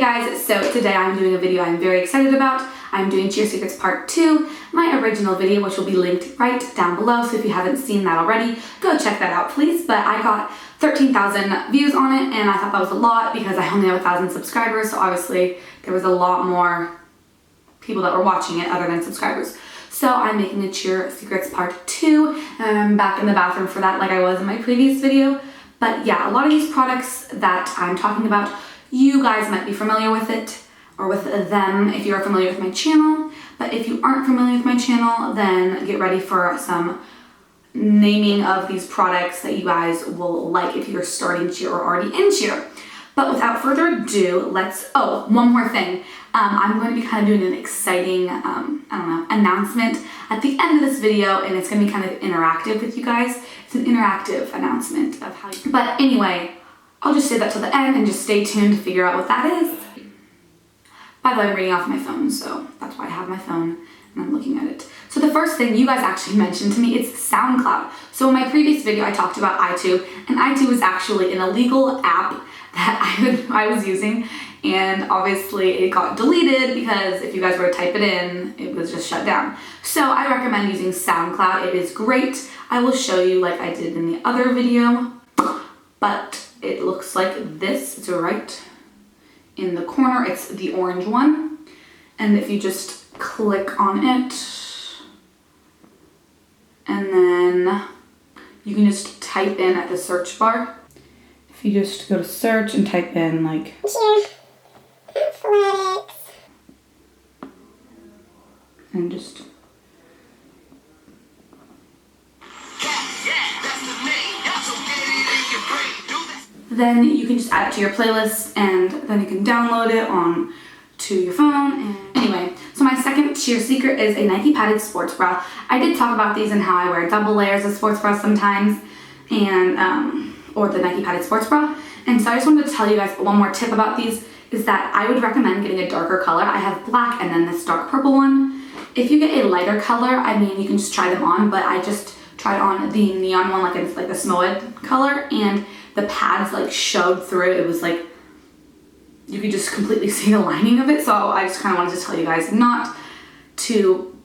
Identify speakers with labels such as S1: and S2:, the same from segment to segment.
S1: guys, so today I'm doing a video I'm very excited about. I'm doing Shhhh Secrets Part 2, my original video, which will be linked right down below, so if you haven't seen that already, go check that out please. But I got 13,000 views on it, and I thought that was a lot because I only have 1,000 subscribers, so obviously there was a lot more people that were watching it other than subscribers. So I'm making a Shhhh Secrets Part 2, and I'm back in the bathroom for that like I was in my previous video. But yeah, a lot of these products that I'm talking about, you guys might be familiar with it, or with them if you're familiar with my channel. But if you aren't familiar with my channel, then get ready for some naming of these products that you guys will like if you're starting Shhhh or already in Shhhh. But without further ado, one more thing. I'm going to be kind of doing an exciting, announcement at the end of this video, and it's going to be kind of interactive with you guys. It's an interactive announcement of how you... But anyway, I'll just say that till the end and just stay tuned to figure out what that is. By the way, I'm reading off my phone, so that's why I have my phone and I'm looking at it. So the first thing you guys actually mentioned to me is SoundCloud. So in my previous video, I talked about iTunes, and iTunes is actually an illegal app that I was using, and obviously it got deleted because if you guys were to type it in, it was just shut down. So I recommend using SoundCloud. It is great. I will show you like I did in the other video, but it looks like this. It's right in the corner. It's the orange one, and if you just click on it, and then you can just type in at the search bar. If you just go to search and type in like athletics, and just then you can just add it to your playlist, and then you can download it on to your phone. And anyway, so my second Shhhh secret is a Nike padded sports bra. I did talk about these and how I wear double layers of sports bras sometimes, and or the Nike padded sports bra. And so I just wanted to tell you guys one more tip about these is that I would recommend getting a darker color. I have black and then this dark purple one. If you get a lighter color, I mean, you can just try them on, but I just tried on the neon one, like it's like the Smoed color, and the pads like showed through. It was like, you could just completely see the lining of it. So I just kind of wanted to tell you guys not to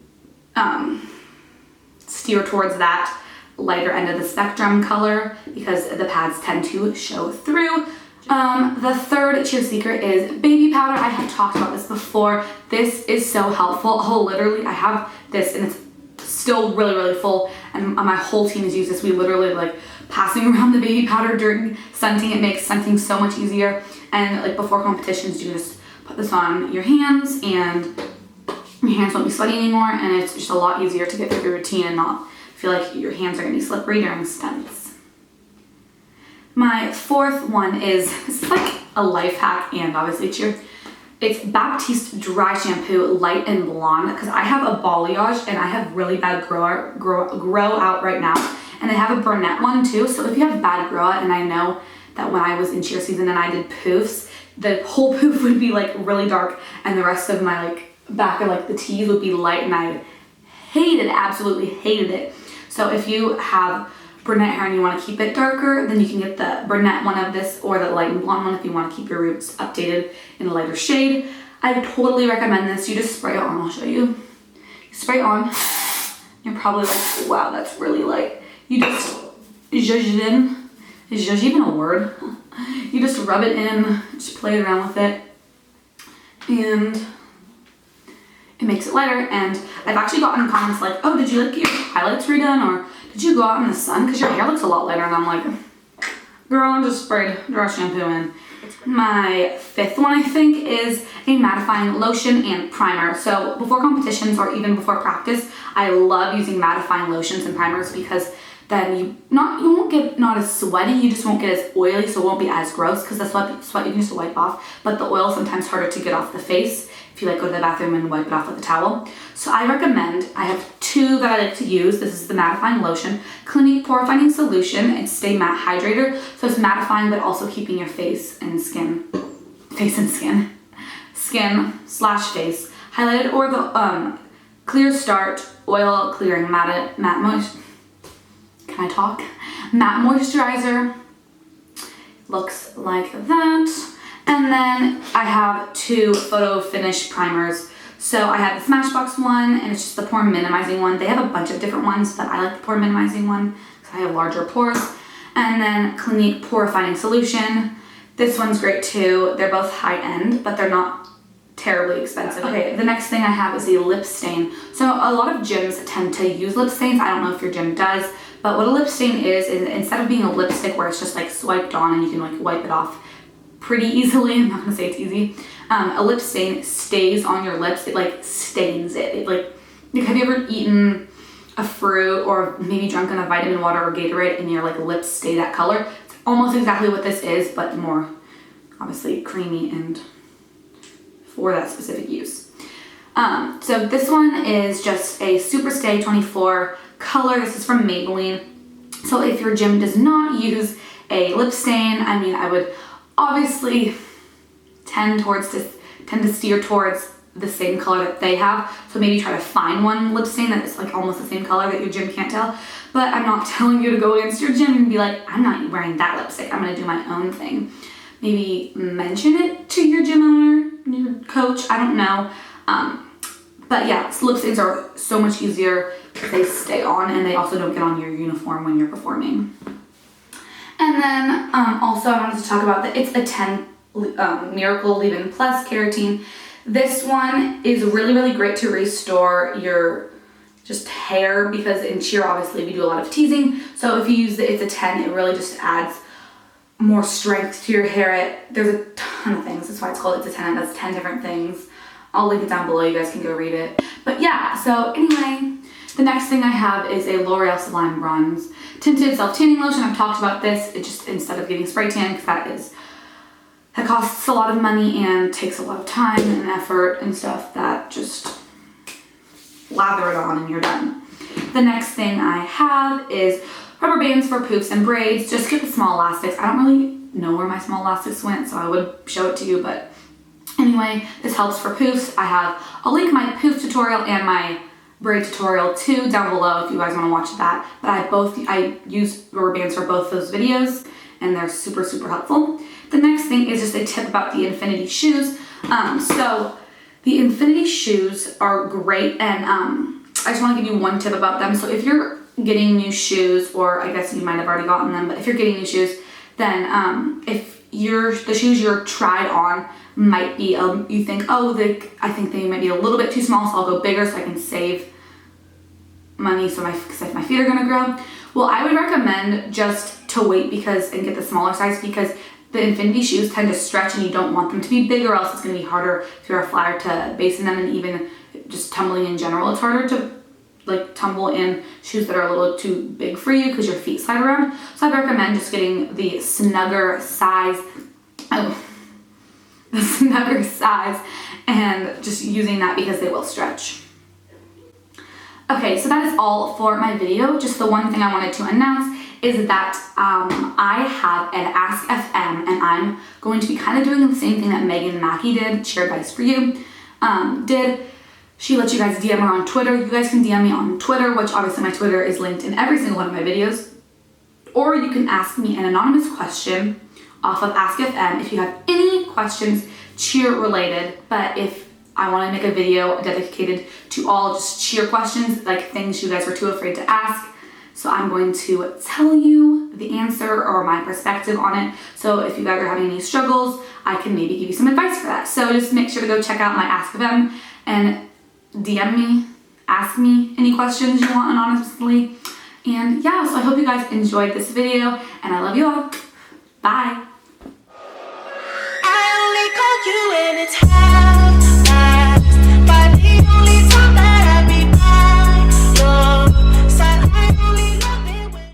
S1: steer towards that lighter end of the spectrum color because the pads tend to show through. The third Shhhh secret is baby powder. I have talked about this before. This is so helpful. Oh, literally, I have this and it's still really, really full, and my whole team has used this. We literally like passing around the baby powder during stunting. It makes stunting so much easier. And like before competitions, you can just put this on your hands and your hands won't be sweaty anymore, and it's just a lot easier to get through your routine and not feel like your hands are gonna be slippery during stunts. My fourth one is, this is like a life hack and obviously Shhhh. It's Baptise Dry Shampoo Light and Blonde, because I have a balayage and I have really bad grow out right now, and I have a brunette one too. So if you have bad grow out, and I know that when I was in Shhhh season and I did poofs, the whole poof would be like really dark and the rest of my like back of like the teeth would be light, and I hated it, absolutely hated it. So if you have brunette hair and you want to keep it darker, then you can get the brunette one of this or the light and blonde one if you want to keep your roots updated in a lighter shade. I totally recommend this. You just spray it on. I'll show you. You spray it on. You're probably like, wow, that's really light. You just zhuzh it in. Is zhuzh even a word? You just rub it in, just play around with it, and it makes it lighter. And I've actually gotten comments like, oh, did you like get your highlights redone, or did you go out in the sun because your hair looks a lot lighter? And I'm like, girl, I just sprayed dry shampoo in. My fifth one, I think, is a mattifying lotion and primer. So before competitions or even before practice, I love using mattifying lotions and primers because then you won't get not as sweaty, you just won't get as oily, so it won't be as gross, because the sweat you can just wipe off, but the oil is sometimes harder to get off the face if you like go to the bathroom and wipe it off with a towel. So I recommend, I have two that I like to use. This is the mattifying lotion, Clinique Pore Finding Solution. It's Stay Matte Hydrator, so it's mattifying but also keeping your face slash face highlighted, or the Clear Start Oil Clearing Matte Moist. Can I talk? Matte moisturizer. Looks like that. And then I have 2 photo finish primers. So I have the Smashbox one, and it's just the pore minimizing one. They have a bunch of different ones, but I like the pore minimizing one because I have larger pores. And then Clinique Pore Refining Solution. This one's great too. They're both high end, but they're not terribly expensive. Okay, the next thing I have is a lip stain. So a lot of gyms tend to use lip stains. I don't know if your gym does, but what a lip stain is instead of being a lipstick where it's just like swiped on and you can like wipe it off pretty easily, I'm not gonna say it's easy, a lip stain stays on your lips. It like stains it. It like have you ever eaten a fruit or maybe drunk a vitamin water or Gatorade and your like lips stay that color? It's almost exactly what this is, but more obviously creamy and for that specific use. So this one is just a Super Stay 24 color. This is from Maybelline. So if your gym does not use a lip stain, I mean, I would obviously tend to steer towards the same color that they have. So maybe try to find one lip stain that is like almost the same color that your gym can't tell. But I'm not telling you to go against your gym and be like, I'm not wearing that lipstick. I'm gonna do my own thing. Maybe mention it to your gym owner, your coach, I don't know. But yeah, lip stains are so much easier. They stay on and they also don't get on your uniform when you're performing. And then also I wanted to talk about that it's a 10 Miracle Leave-In Plus Keratin. This one is really, really great to restore your just hair because in cheer obviously we do a lot of teasing. So if you use it's a 10, it really just adds more strength to your hair. There's a ton of things. That's why it's called It's a 10. That's 10 different things. I'll link it down below. You guys can go read it. But yeah, so anyway, the next thing I have is a L'Oreal Sublime Bronze Tinted Self-Tanning Lotion. I've talked about this. It just, instead of getting spray tan, because that costs a lot of money and takes a lot of time and effort and stuff, that just lather it on and you're done. The next thing I have is rubber bands for poofs and braids. Just get the small elastics. I don't really know where my small elastics went, so I would show it to you, but anyway, this helps for poofs. I'll link my poof tutorial and my braid tutorial too down below if you guys want to watch that. But I use rubber bands for both those videos and they're super, super helpful. The next thing is just a tip about the Infinity shoes. So the Infinity shoes are great, and I just want to give you one tip about them. So if you're getting new shoes, or I guess you might have already gotten them, but if you're getting new shoes, then if the shoes you're tried on might be, you think, oh, I think they might be a little bit too small, so I'll go bigger so I can save money so my feet are gonna grow. Well, I would recommend just to wait and get the smaller size, because the Infinity shoes tend to stretch and you don't want them to be big, or else it's gonna be harder if you're a flyer to base in them, and even just tumbling in general, it's harder to like tumble in shoes that are a little too big for you because your feet slide around. So I'd recommend just getting the snugger size, and just using that because they will stretch. Okay, so that is all for my video. Just the one thing I wanted to announce is that I have an Ask FM, and I'm going to be kind of doing the same thing that Megan Mackey did, Share Advice for You, did. She lets you guys DM her on Twitter. You guys can DM me on Twitter, which obviously my Twitter is linked in every single one of my videos. Or you can ask me an anonymous question off of Ask FM if you have any questions cheer related. But if I want to make a video dedicated to all just cheer questions, like things you guys were too afraid to ask, so I'm going to tell you the answer or my perspective on it. So if you guys are having any struggles, I can maybe give you some advice for that. So just make sure to go check out my Ask FM and DM me, ask me any questions you want anonymously. And yeah, so I hope you guys enjoyed this video, and I love you all. Bye.